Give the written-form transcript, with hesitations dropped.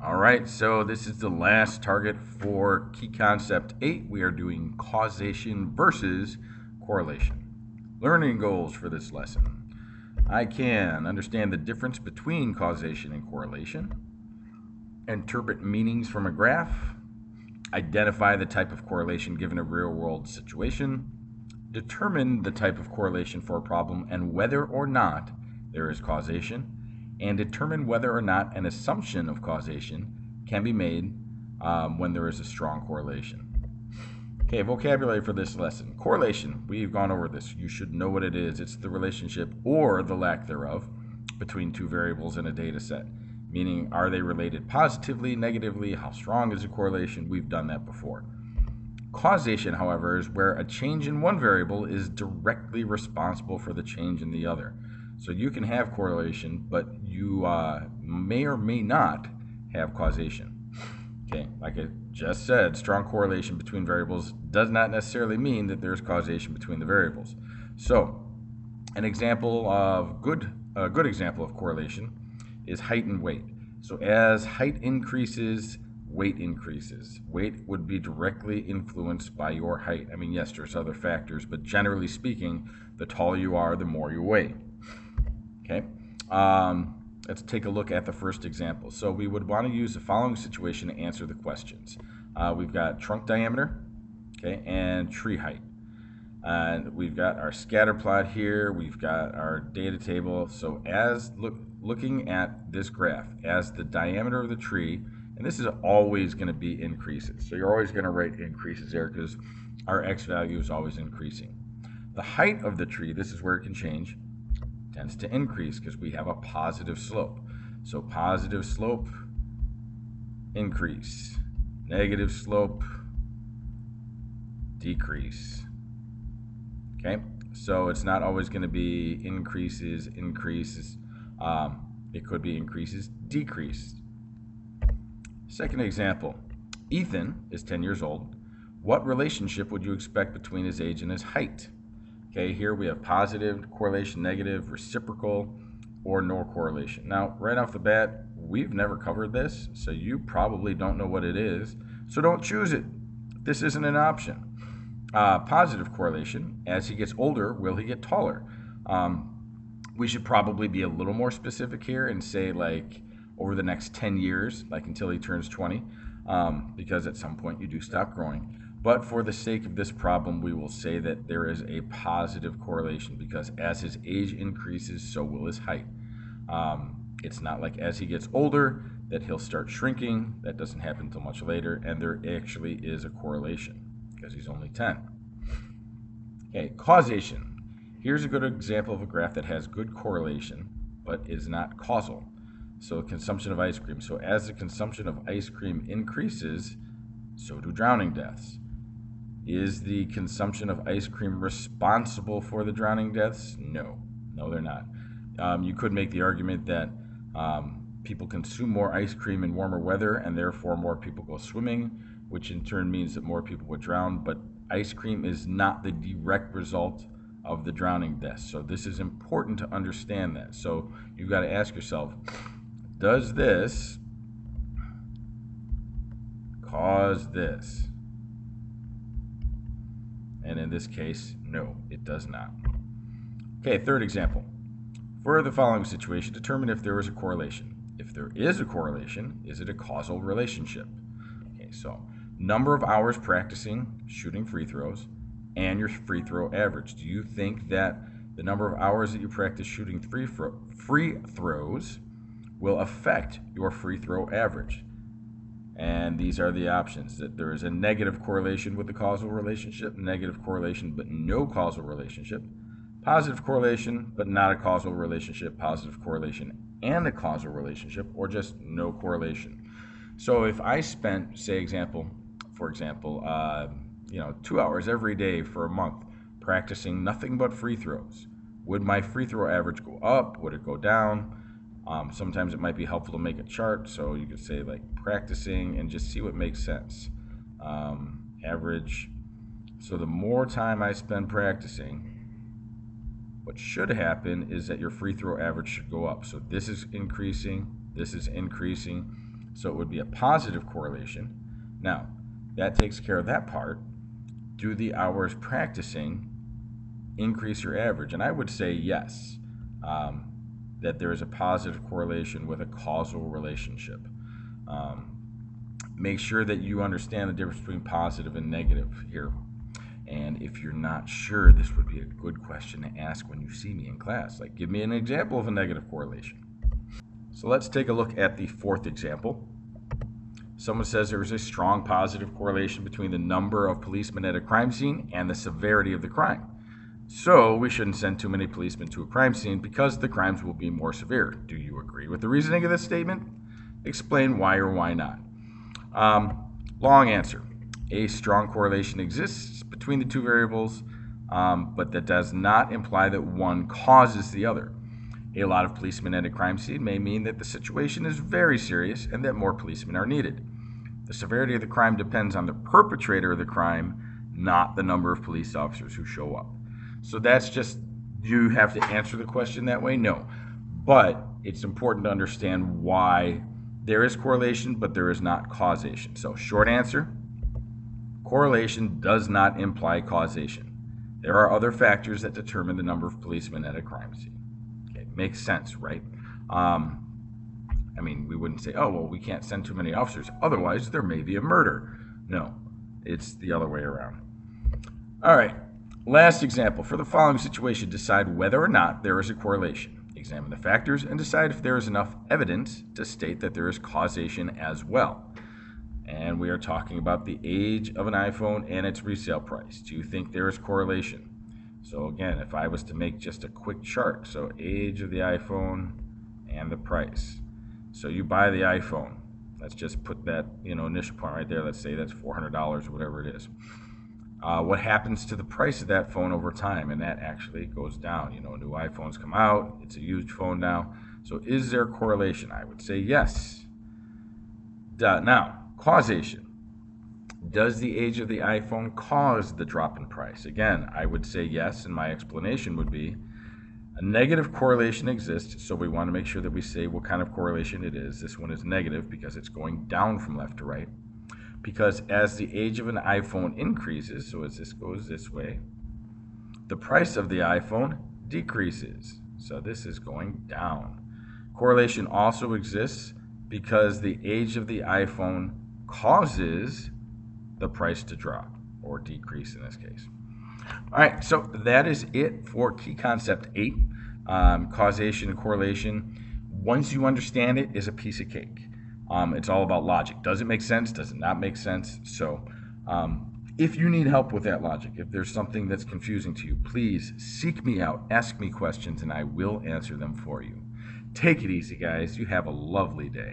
All right, so this is the last target for key concept 8. We are doing causation versus correlation. Learning goals for this lesson. I can understand the difference between causation and correlation, interpret meanings from a graph, identify the type of correlation given a real-world situation, determine the type of correlation for a problem and whether or not there is causation, and determine whether or not an assumption of causation can be made when there is a strong correlation. Okay, vocabulary for this lesson. Correlation, we've gone over this. You should know what it is. It's the relationship or the lack thereof between two variables in a data set. Meaning, are they related positively, negatively? How strong is the correlation? We've done that before. Causation, however, is where a change in one variable is directly responsible for the change in the other. So you can have correlation, but you may or may not have causation. Okay, like I just said, strong correlation between variables does not necessarily mean that there's causation between the variables. So, an example of a good example of correlation is height and weight. So as height increases, weight increases. Weight would be directly influenced by your height. I mean, yes, there's other factors, but generally speaking, the taller you are, the more you weigh. Okay, let's take a look at the first example. So we would want to use the following situation to answer the questions. We've got trunk diameter, okay, and tree height. And we've got our scatter plot here, we've got our data table. So as looking at this graph, as the diameter of the tree, and this is always going to be increases. So you're always going to write increases there because our x value is always increasing. The height of the tree, this is where it can change, tends to increase because we have a positive slope. So positive slope, increase. Negative slope, decrease. Okay, so it's not always going to be increases, increases. It could be increases, decrease. Second example, Ethan is 10 years old. What relationship would you expect between his age and his height? Okay, here we have positive correlation, negative, reciprocal, or no correlation. Now, right off the bat, we've never covered this, so you probably don't know what it is, so don't choose it. This isn't an option. Positive correlation, as he gets older, will he get taller? We should probably be a little more specific here and say like over the next 10 years, like until he turns 20, because at some point you do stop growing. But for the sake of this problem, we will say that there is a positive correlation because as his age increases, so will his height. It's not like as he gets older that he'll start shrinking. That doesn't happen until much later, and there actually is a correlation because he's only 10. Okay, causation. Here's a good example of a graph that has good correlation, but is not causal. So consumption of ice cream. So as the consumption of ice cream increases, so do drowning deaths. Is the consumption of ice cream responsible for the drowning deaths? No, they're not. You could make the argument that people consume more ice cream in warmer weather and therefore more people go swimming, which in turn means that more people would drown, but ice cream is not the direct result of the drowning deaths. So this is important to understand that. So you've got to ask yourself, does this cause this? And in this case, no, it does not. Okay, third example. For the following situation, determine if there is a correlation. If there is a correlation, is it a causal relationship? Okay, so number of hours practicing shooting free throws and your free throw average. Do you think that the number of hours that you practice shooting free throws will affect your free throw average? And these are the options, that there is a negative correlation with the causal relationship, negative correlation but no causal relationship, positive correlation but not a causal relationship, positive correlation and a causal relationship, or just no correlation. So if I spent, for example, 2 hours every day for a month practicing nothing but free throws, would my free throw average go up? Would it go down? Sometimes it might be helpful to make a chart, so you could say like practicing and just see what makes sense. Average. So the more time I spend practicing, what should happen is that your free throw average should go up. So this is increasing, So it would be a positive correlation. Now, that takes care of that part. Do the hours practicing increase your average? And I would say yes, that there is a positive correlation with a causal relationship. Make sure that you understand the difference between positive and negative here. And if you're not sure, this would be a good question to ask when you see me in class. Like, give me an example of a negative correlation. So let's take a look at the fourth example. Someone says there is a strong positive correlation between the number of policemen at a crime scene and the severity of the crime. So we shouldn't send too many policemen to a crime scene because the crimes will be more severe. Do you agree with the reasoning of this statement? Explain why or why not. Long answer. A strong correlation exists between the two variables, but that does not imply that one causes the other. A lot of policemen at a crime scene may mean that the situation is very serious and that more policemen are needed. The severity of the crime depends on the perpetrator of the crime, not the number of police officers who show up. So that's just, you have to answer the question that way? No. But it's important to understand why there is correlation, but there is not causation. So short answer, correlation does not imply causation. There are other factors that determine the number of policemen at a crime scene. Okay, makes sense, right? I mean, we wouldn't say, oh, well, we can't send too many officers, otherwise there may be a murder. No, it's the other way around. All right, last example. For the following situation, decide whether or not there is a correlation. Examine the factors and decide if there is enough evidence to state that there is causation as well. And we are talking about the age of an iPhone and its resale price. Do you think there is correlation? So again, if I was to make just a quick chart, so age of the iPhone and the price. So you buy the iPhone. Let's just put that initial point right there. Let's say that's $400 or whatever it is. What happens to the price of that phone over time? And that actually goes down. New iPhones come out. It's a used phone now. So is there correlation? I would say yes. Now, causation. Does the age of the iPhone cause the drop in price? Again, I would say yes, and my explanation would be a negative correlation exists, so we want to make sure that we say what kind of correlation it is. This one is negative because it's going down from left to right. Because as the age of an iPhone increases, so as this goes this way, the price of the iPhone decreases. So this is going down. Correlation also exists because the age of the iPhone causes the price to drop, or decrease in this case. All right, so that is it for key concept 8, causation and correlation. Once you understand it, is a piece of cake. It's all about logic. Does it make sense? Does it not make sense? So if you need help with that logic, if there's something that's confusing to you, please seek me out, ask me questions, and I will answer them for you. Take it easy, guys. You have a lovely day.